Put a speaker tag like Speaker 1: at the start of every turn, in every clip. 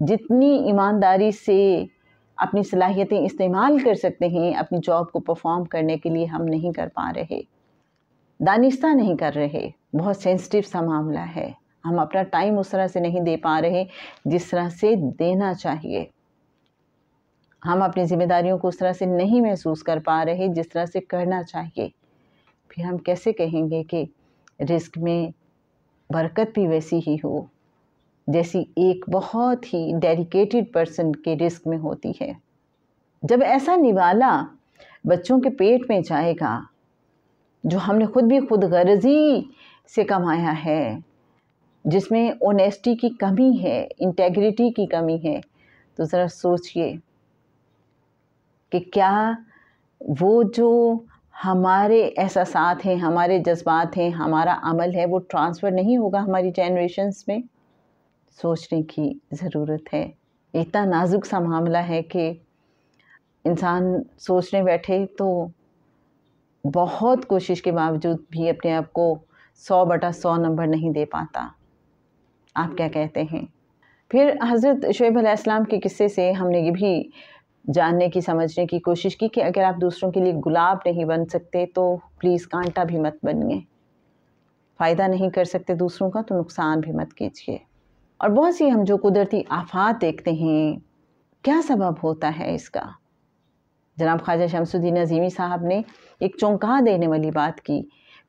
Speaker 1: جتنی ایمانداری سے اپنی صلاحیتیں استعمال کر سکتے ہیں اپنی جاب کو پرفارم کرنے کے لیے ہم نہیں کر پا رہے، دانستہ نہیں کر رہے۔ بہت سینسٹیو سا معاملہ ہے، ہم اپنا ٹائم اس طرح سے نہیں دے پا رہے جس طرح سے دینا چاہیے، ہم اپنی ذمہ داریوں کو اس طرح سے نہیں محسوس کر پا رہے جس طرح سے کرنا چاہیے۔ پھر ہم کیسے کہیں گے کہ رزق میں برکت بھی ویسی ہی ہو جیسی ایک بہت ہی ڈیڈیکیٹڈ پرسن کے رزق میں ہوتی ہے۔ جب ایسا نوالا بچوں کے پیٹ میں جائے گا جو ہم نے خود بھی خود غرضی سے کمایا ہے، جس میں اونیسٹی کی کمی ہے، انٹیگریٹی کی کمی ہے، تو ذرا سوچئے کہ کیا وہ جو ہمارے احساسات ہیں، ہمارے جذبات ہیں، ہمارا عمل ہے، وہ ٹرانسفر نہیں ہوگا ہماری جنریشنز میں؟ سوچنے کی ضرورت ہے۔ اتنا نازک سا معاملہ ہے کہ انسان سوچنے بیٹھے تو بہت کوشش کے باوجود بھی اپنے آپ کو 100/100 نمبر نہیں دے پاتا۔ آپ کیا کہتے ہیں؟ پھر حضرت شعیب علیہ السلام کے قصے سے ہم نے یہ بھی جاننے کی سمجھنے کی کوشش کی کہ اگر آپ دوسروں کے لیے گلاب نہیں بن سکتے تو پلیز کانٹا بھی مت بنیے، فائدہ نہیں کر سکتے دوسروں کا تو نقصان بھی مت کیجیے۔ اور بہت سی ہم جو قدرتی آفات دیکھتے ہیں، کیا سبب ہوتا ہے اس کا؟ جناب خواجہ شمس الدین عظیمی صاحب نے ایک چونکا دینے والی بات کی،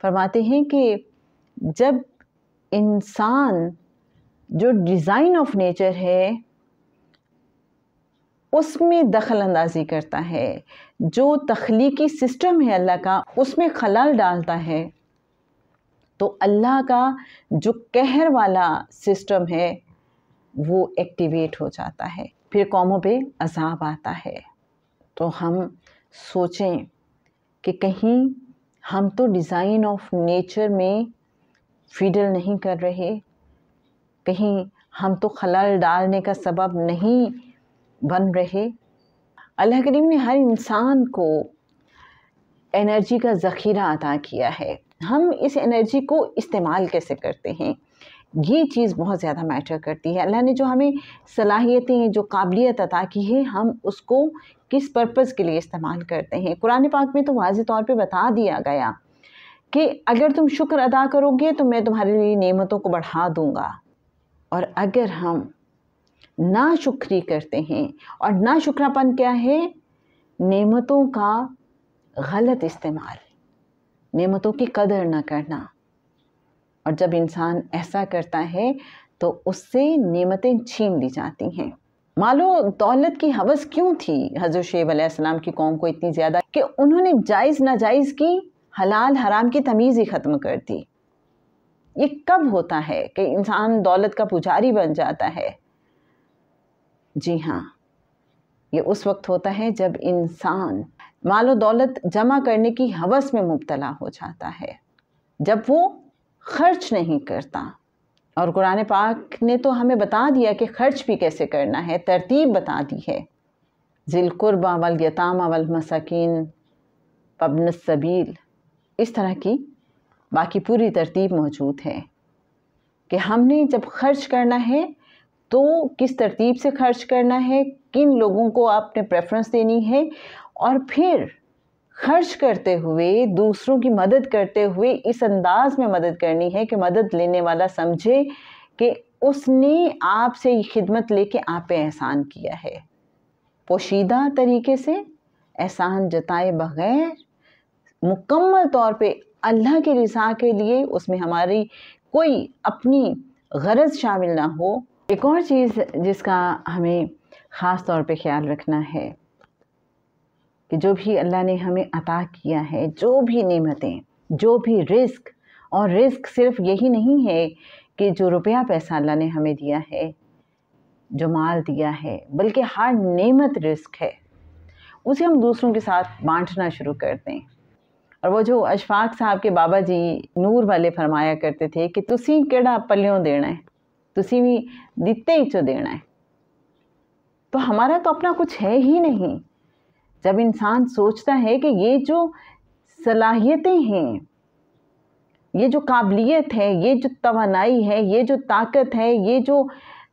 Speaker 1: فرماتے ہیں کہ جب انسان جو ڈیزائن آف نیچر ہے اس میں دخل اندازی کرتا ہے، جو تخلیقی سسٹم ہے اللہ کا اس میں خلل ڈالتا ہے، تو اللہ کا جو قہر والا سسٹم ہے وہ ایکٹیویٹ ہو جاتا ہے، پھر قوموں پہ عذاب آتا ہے۔ تو ہم سوچیں کہ کہیں ہم تو ڈیزائن آف نیچر میں فیڈل نہیں کر رہے، کہیں ہم تو خلل ڈالنے کا سبب نہیں بن رہے۔ اللہ کریم نے ہر انسان کو انرجی کا ذخیرہ عطا کیا ہے، ہم اس انرجی کو استعمال کیسے کرتے ہیں یہ چیز بہت زیادہ میٹر کرتی ہے۔ اللہ نے جو ہمیں صلاحیتیں، جو قابلیت عطا کی ہے، ہم اس کو کس پرپز کے لیے استعمال کرتے ہیں۔ قرآن پاک میں تو واضح طور پہ بتا دیا گیا کہ اگر تم شکر ادا کرو گے تو میں تمہارے لیے نعمتوں کو بڑھا دوں گا، اور اگر ہم ناشکری کرتے ہیں، اور ناشکراپن کیا ہے؟ نعمتوں کا غلط استعمال، نعمتوں کی قدر نہ کرنا، اور جب انسان ایسا کرتا ہے تو اس سے نعمتیں چھین لی جاتی ہیں۔ مال و دولت کی ہوس کیوں تھی حضرت شعیب علیہ السلام کی قوم کو اتنی زیادہ کہ انہوں نے جائز ناجائز کی، حلال حرام کی تمیز ہی ختم کر دی؟ یہ کب ہوتا ہے کہ انسان دولت کا پجاری بن جاتا ہے؟ جی ہاں، یہ اس وقت ہوتا ہے جب انسان مال و دولت جمع کرنے کی ہوس میں مبتلا ہو جاتا ہے، جب وہ خرچ نہیں کرتا۔ اور قرآن پاک نے تو ہمیں بتا دیا کہ خرچ بھی کیسے کرنا ہے، ترتیب بتا دی ہے۔ ذی القربى والیتامى والمساکین وابن السبیل، اس طرح کی باقی پوری ترتیب موجود ہے کہ ہم نے جب خرچ کرنا ہے تو کس ترتیب سے خرچ کرنا ہے، کن لوگوں کو آپ نے پریفرنس دینی ہے، اور پھر خرچ کرتے ہوئے دوسروں کی مدد کرتے ہوئے اس انداز میں مدد کرنی ہے کہ مدد لینے والا سمجھے کہ اس نے آپ سے یہ خدمت لے کے آپ پہ احسان کیا ہے۔ پوشیدہ طریقے سے احسان جتائے بغیر مکمل طور پہ اللہ کی رضا کے لیے اس میں ہماری کوئی اپنی غرض شامل نہ ہو۔ ایک اور چیز جس کا ہمیں خاص طور پہ خیال رکھنا ہے کہ جو بھی اللہ نے ہمیں عطا کیا ہے، جو بھی نعمتیں، جو بھی رزق، اور رزق صرف یہی نہیں ہے کہ جو روپیہ پیسہ اللہ نے ہمیں دیا ہے، جو مال دیا ہے، بلکہ ہر نعمت رزق ہے، اسے ہم دوسروں کے ساتھ بانٹنا شروع کر دیں۔ اور وہ جو اشفاق صاحب کے بابا جی نور والے فرمایا کرتے تھے کہ تسی کیڑا پلیوں دینا ہے، تسی بھی دیتے ہی چو دینا ہے۔ تو ہمارا تو اپنا کچھ ہے ہی نہیں۔ جب انسان سوچتا ہے کہ یہ جو صلاحیتیں ہیں، یہ جو قابلیت ہے، یہ جو توانائی ہے، یہ جو طاقت ہے، یہ جو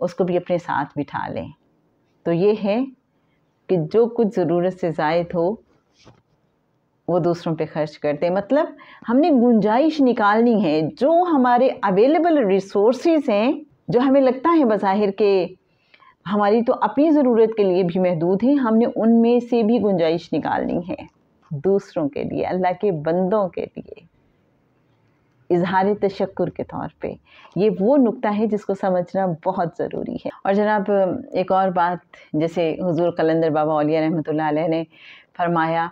Speaker 1: اس کو بھی اپنے ساتھ بٹھا لیں۔ تو یہ ہے کہ جو کچھ ضرورت سے زائد ہو وہ دوسروں پہ خرچ کرتے ہیں۔ مطلب ہم نے گنجائش نکالنی ہے، جو ہمارے اویلیبل ریسورسز ہیں، جو ہمیں لگتا ہے بظاہر کہ ہماری تو اپنی ضرورت کے لیے بھی محدود ہیں، ہم نے ان میں سے بھی گنجائش نکالنی ہے دوسروں کے لیے، اللہ کے بندوں کے لیے، اظہار تشکر کے طور پہ۔ یہ وہ نکتہ ہے جس کو سمجھنا بہت ضروری ہے۔ اور جناب ایک اور بات، جیسے حضور قلندر بابا اولیاء رحمۃ اللہ علیہ نے فرمایا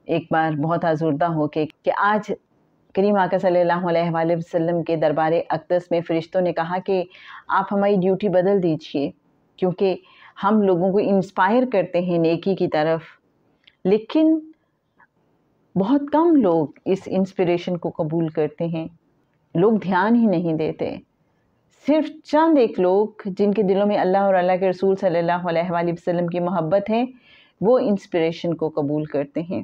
Speaker 1: ایک بار بہت آزردہ ہو کے کہ آج کریم آقا صلی اللہ علیہ وآلہ وسلم کے دربار اقدس میں فرشتوں نے کہا کہ آپ ہماری ڈیوٹی بدل دیجئے، کیونکہ ہم لوگوں کو انسپائر کرتے ہیں نیکی کی طرف، لیکن بہت کم لوگ اس انسپریشن کو قبول کرتے ہیں، لوگ دھیان ہی نہیں دیتے۔ صرف چند ایک لوگ جن کے دلوں میں اللہ اور اللہ کے رسول صلی اللہ علیہ وآلہ وسلم کی محبت ہے، وہ انسپریشن کو قبول کرتے ہیں۔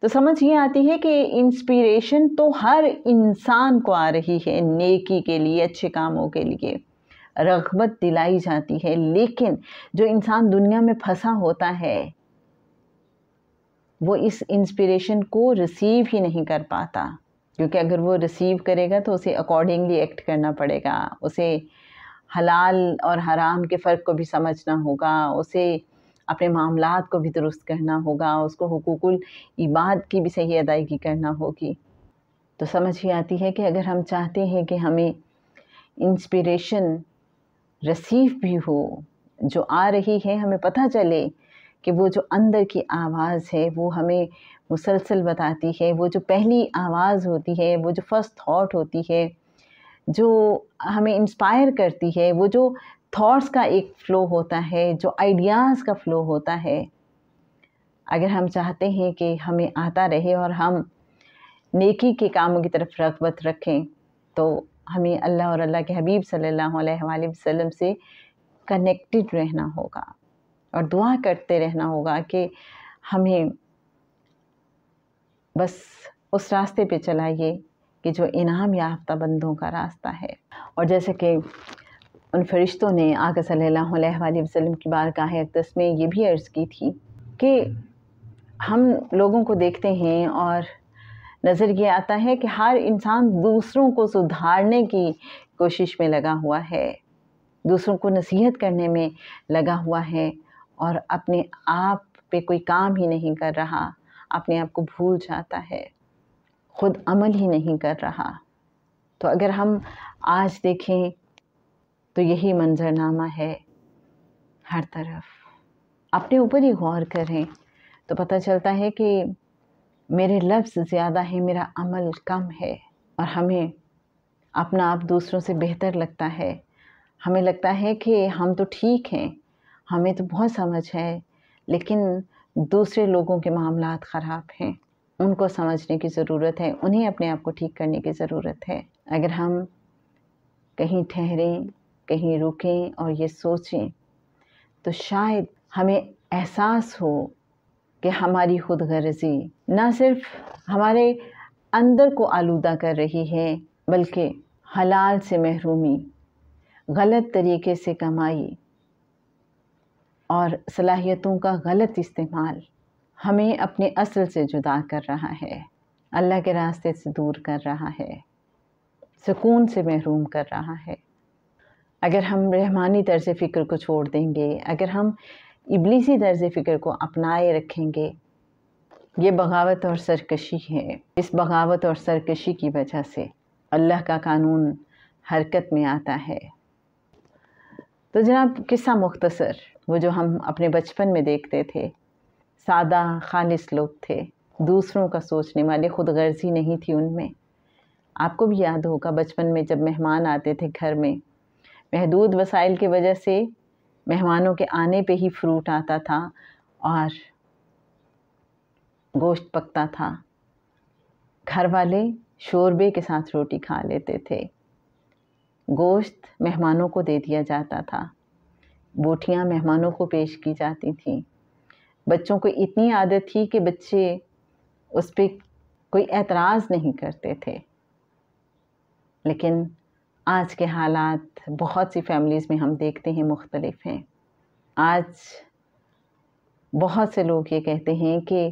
Speaker 1: تو سمجھ یہ آتی ہے کہ انسپریشن تو ہر انسان کو آ رہی ہے، نیکی کے لیے، اچھے کاموں کے لیے رغبت دلائی جاتی ہے، لیکن جو انسان دنیا میں پھنسا ہوتا ہے وہ اس انسپریشن کو ریسیو ہی نہیں کر پاتا، کیونکہ اگر وہ ریسیو کرے گا تو اسے اکارڈنگلی ایکٹ کرنا پڑے گا، اسے حلال اور حرام کے فرق کو بھی سمجھنا ہوگا، اسے اپنے معاملات کو بھی درست کرنا ہوگا، اس کو حقوق العباد کی بھی صحیح ادائیگی کرنا ہوگی۔ تو سمجھ ہی آتی ہے کہ اگر ہم چاہتے ہیں کہ ہمیں انسپریشن ریسیو بھی ہو، جو آ رہی ہے ہمیں پتہ چلے کہ وہ جو اندر کی آواز ہے وہ ہمیں مسلسل بتاتی ہے، وہ جو پہلی آواز ہوتی ہے، وہ جو فرسٹ تھاٹ ہوتی ہے، جو ہمیں انسپائر کرتی ہے، وہ جو تھاٹس کا ایک فلو ہوتا ہے، جو آئیڈیاز کا فلو ہوتا ہے، اگر ہم چاہتے ہیں کہ ہمیں آتا رہے اور ہم نیکی کے کاموں کی طرف رغبت رکھیں، تو ہمیں اللہ اور اللہ کے حبیب صلی اللہ علیہ وآلہ وسلم سے کنیکٹڈ رہنا ہوگا اور دعا کرتے رہنا ہوگا کہ ہمیں بس اس راستے پہ چلائیے کہ جو انعام یافتہ بندوں کا راستہ ہے۔ اور جیسے کہ ان فرشتوں نے آقا صلی اللہ علیہ وآلہ وسلم کی بارگاہ اقدس میں یہ بھی عرض کی تھی کہ ہم لوگوں کو دیکھتے ہیں اور نظر یہ آتا ہے کہ ہر انسان دوسروں کو سدھارنے کی کوشش میں لگا ہوا ہے، دوسروں کو نصیحت کرنے میں لگا ہوا ہے، اور اپنے آپ پہ کوئی کام ہی نہیں کر رہا، اپنے آپ کو بھول جاتا ہے، خود عمل ہی نہیں کر رہا۔ تو اگر ہم آج دیکھیں تو یہی منظرنامہ ہے ہر طرف۔ اپنے اوپر ہی غور کریں تو پتہ چلتا ہے کہ میرے لفظ زیادہ ہیں، میرا عمل کم ہے، اور ہمیں اپنا آپ دوسروں سے بہتر لگتا ہے، ہمیں لگتا ہے کہ ہم تو ٹھیک ہیں، ہمیں تو بہت سمجھ ہے، لیکن دوسرے لوگوں کے معاملات خراب ہیں، ان کو سمجھنے کی ضرورت ہے، انہیں اپنے آپ کو ٹھیک کرنے کی ضرورت ہے۔ اگر ہم کہیں ٹھہریں، کہیں رکیں اور یہ سوچیں تو شاید ہمیں احساس ہو کہ ہماری خود غرضی نہ صرف ہمارے اندر کو آلودہ کر رہی ہے، بلکہ حلال سے محرومی، غلط طریقے سے کمائی اور صلاحیتوں کا غلط استعمال ہمیں اپنے اصل سے جدا کر رہا ہے، اللہ کے راستے سے دور کر رہا ہے، سکون سے محروم کر رہا ہے۔ اگر ہم رحمانی طرز فکر کو چھوڑ دیں گے، اگر ہم ابلیسی طرز فکر کو اپنائے رکھیں گے، یہ بغاوت اور سرکشی ہے۔ اس بغاوت اور سرکشی کی وجہ سے اللہ کا قانون حرکت میں آتا ہے۔ تو جناب قصہ مختصر، وہ جو ہم اپنے بچپن میں دیکھتے تھے، سادہ خالص لوگ تھے، دوسروں کا سوچنے والے، خود غرضی نہیں تھی ان میں۔ آپ کو بھی یاد ہوگا بچپن میں جب مہمان آتے تھے گھر میں، محدود وسائل کی وجہ سے مہمانوں کے آنے پہ ہی فروٹ آتا تھا اور گوشت پکتا تھا، گھر والے شوربے کے ساتھ روٹی کھا لیتے تھے، گوشت مہمانوں کو دے دیا جاتا تھا، بوٹیاں مہمانوں کو پیش کی جاتی تھیں۔ بچوں کو اتنی عادت تھی کہ بچے اس پہ کوئی اعتراض نہیں کرتے تھے، لیکن آج کے حالات بہت سی فیملیز میں ہم دیکھتے ہیں مختلف ہیں۔ آج بہت سے لوگ یہ کہتے ہیں کہ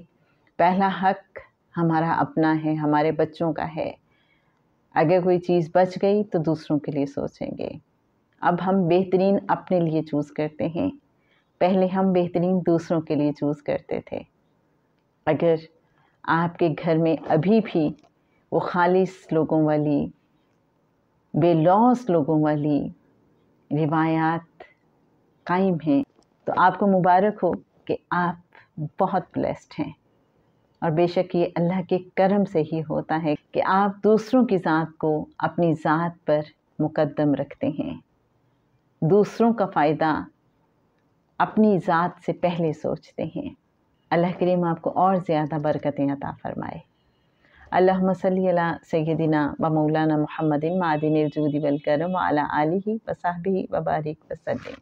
Speaker 1: پہلا حق ہمارا اپنا ہے، ہمارے بچوں کا ہے، اگر کوئی چیز بچ گئی تو دوسروں کے لیے سوچیں گے۔ اب ہم بہترین اپنے لیے چوز کرتے ہیں، پہلے ہم بہترین دوسروں کے لیے چوز کرتے تھے۔ اگر آپ کے گھر میں ابھی بھی وہ خالص لوگوں والی، بے لوث لوگوں والی روایات قائم ہیں تو آپ کو مبارک ہو کہ آپ بہت بلیسڈ ہیں، اور بے شک یہ اللہ کے کرم سے ہی ہوتا ہے کہ آپ دوسروں کی ذات کو اپنی ذات پر مقدم رکھتے ہیں، دوسروں کا فائدہ اپنی ذات سے پہلے سوچتے ہیں۔ اللہ کریم آپ کو اور زیادہ برکتیں عطا فرمائے۔ اللہم صلی علی سیدنا و مولانا محمد معدن الجود والکرم وعلی آلہ و صحبہ وبارک وسلم۔